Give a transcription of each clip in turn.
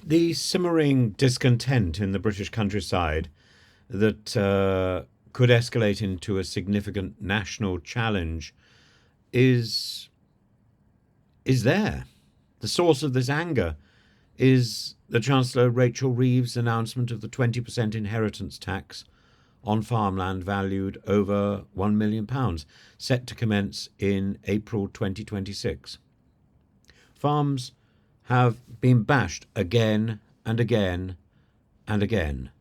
The simmering discontent in the British countryside that could escalate into a significant national challenge is there. The source of this anger is the Chancellor Rachel Reeves' announcement of the 20% inheritance tax on farmland valued over £1 million, set to commence in April 2026. Farms have been bashed again and again and again.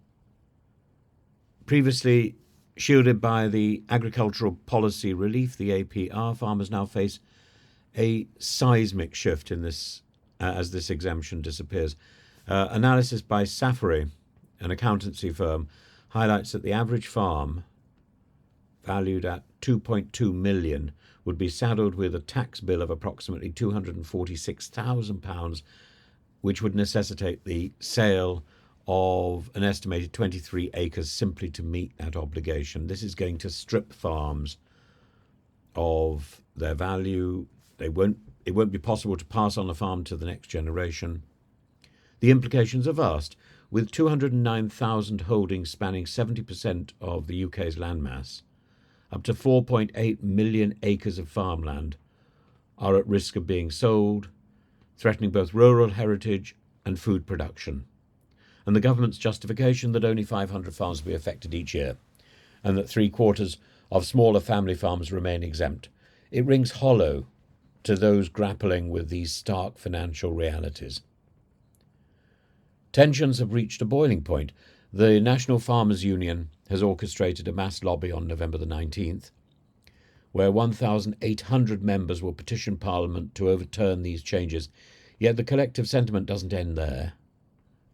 Previously shielded by the Agricultural Policy Relief, the APR, farmers now face a seismic shift in this as this exemption disappears. Analysis by Safari, an accountancy firm, highlights that the average farm, valued at £2.2 million, would be saddled with a tax bill of approximately £246,000, which would necessitate the sale of an estimated 23 acres simply to meet that obligation. This is going to strip farms of their value. It won't be possible to pass on a farm to the next generation. The implications are vast, with 209,000 holdings spanning 70% of the UK's landmass. Up to 4.8 million acres of farmland are at risk of being sold, threatening both rural heritage and food production. And the government's justification that only 500 farms will be affected each year, and that 3/4 of smaller family farms remain exempt. It rings hollow to those grappling with these stark financial realities. Tensions have reached a boiling point. The National Farmers Union has orchestrated a mass lobby on November the 19th, where 1,800 members will petition Parliament to overturn these changes. Yet the collective sentiment doesn't end there.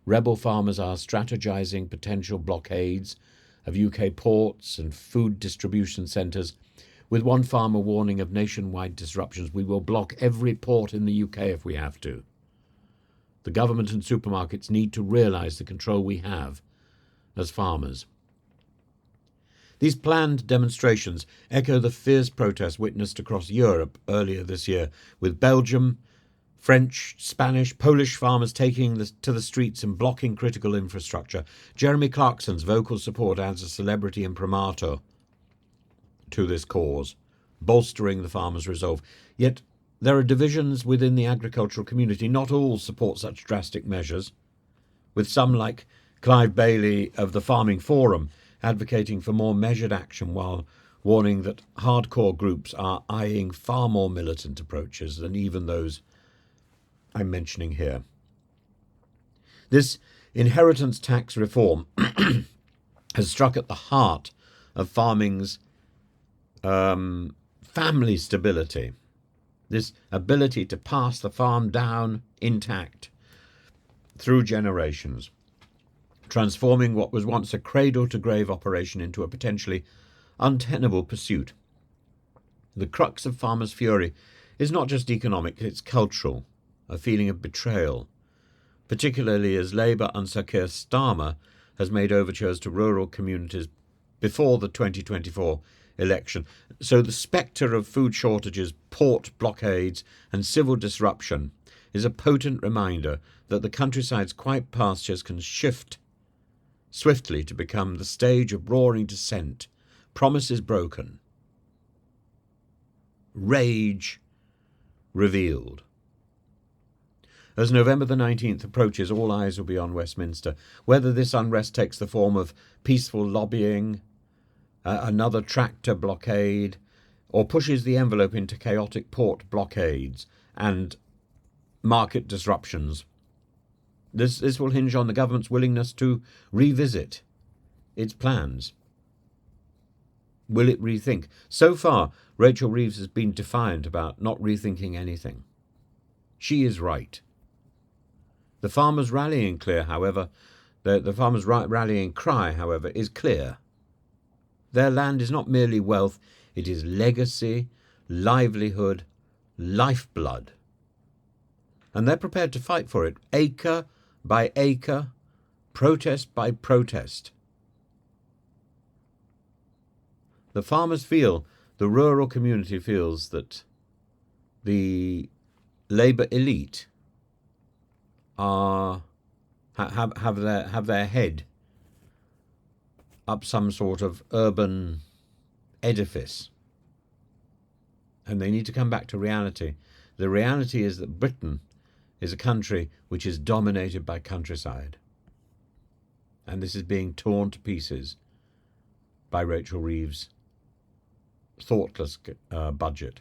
Rebel farmers are strategising potential blockades of UK ports and food distribution centres, with one farmer warning of nationwide disruptions. We will block every port in the UK if we have to. The government and supermarkets need to realise the control we have as farmers. These planned demonstrations echo the fierce protests witnessed across Europe earlier this year, with Belgium, French, Spanish, Polish farmers taking to the streets and blocking critical infrastructure. Jeremy Clarkson's vocal support adds a celebrity imprimatur to this cause, bolstering the farmers' resolve. Yet there are divisions within the agricultural community. Not all support such drastic measures, with some like Clive Bailey of the Farming Forum advocating for more measured action, while warning that hardcore groups are eyeing far more militant approaches than even those I'm mentioning here. This inheritance tax reform has struck at the heart of farming's family stability, this ability to pass the farm down intact through generations, transforming what was once a cradle-to-grave operation into a potentially untenable pursuit. The crux of farmers' fury is not just economic, it's cultural, a feeling of betrayal, particularly as Labour and Sir Keir Starmer has made overtures to rural communities before the 2024 election. So the spectre of food shortages, port blockades and civil disruption is a potent reminder that the countryside's quiet pastures can shift swiftly to become the stage of roaring dissent, promises broken, rage revealed. As November the 19th approaches, all eyes will be on Westminster. Whether this unrest takes the form of peaceful lobbying, another tractor blockade, or pushes the envelope into chaotic port blockades and market disruptions, this will hinge on the government's willingness to revisit its plans. Will it rethink? So far, Rachel Reeves has been defiant about not rethinking anything. She is right. The farmers' rallying cry, however, is clear. Their land is not merely wealth, it is legacy, livelihood, lifeblood. And they're prepared to fight for it, acre by acre, protest by protest. The farmers feel, the rural community feels, that the Labour elite are have their head up some sort of urban edifice, and they need to come back to reality. The reality is that Britain is a country which is dominated by countryside, and this is being torn to pieces by Rachel Reeves' thoughtless budget.